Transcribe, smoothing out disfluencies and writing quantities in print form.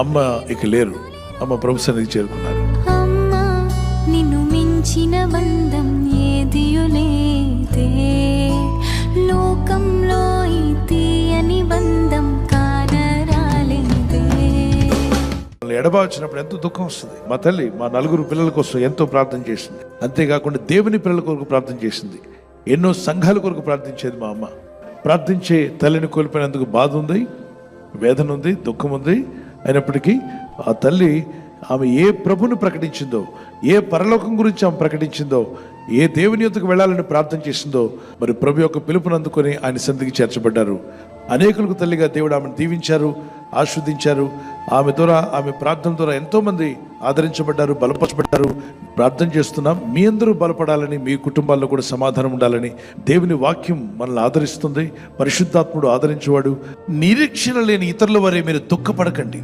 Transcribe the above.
అమ్మ ఇక లేరు. అమ్మ ప్రభు సన్నిధికి చేరుకున్నారు. అమ్మా నిన్ను మించిన బంధం ఏదియులేదే, లోకంలో ఈ తీయని బంధం కానరాలేదే. ఎడబాచినప్పుడు ఎంతో దుఃఖం వస్తుంది. మా తల్లి మా 4 పిల్లల కోసం ఎంతో ప్రార్థన చేసింది. అంతేకాకుండా దేవుని పిల్లల కొరకు ప్రార్థన చేసింది. ఎన్నో సంఘాల కొరకు ప్రార్థించేది మా అమ్మ. ప్రార్థించే తల్లిని కోల్పోయినందుకు బాధ ఉంది, వేదన ఉంది, దుఃఖం ఉంది. అయినప్పటికీ ఆ తల్లి ఆమె ఏ ప్రభుని ప్రకటించిందో, ఏ పరలోకం గురించి ఆమె ప్రకటించిందో, ఏ దేవుని యొద్దకు వెళ్ళాలని ప్రార్థన చేసిందో, మరి ప్రభు యొక్క పిలుపుని అందుకొని ఆయన సన్నిధికి చేర్చబడ్డారు. అనేకులకు తల్లిగా దేవుడు ఆమెను దీవించారు, ఆస్వాదించారు. ఆమె ద్వారా, ఆమె ప్రార్థన ద్వారా ఎంతోమంది ఆదరించబడ్డారు, బలపరచబడ్డారు. ప్రార్థన చేస్తున్నాం, మీ అందరూ బలపడాలని, మీ కుటుంబాల్లో కూడా సమాధానం ఉండాలని. దేవుని వాక్యం మనల్ని ఆదరిస్తుంది. పరిశుద్ధాత్ముడు ఆదరించేవాడు. నిరీక్షణ లేని ఇతరుల వరే మీరు దుఃఖపడకండి.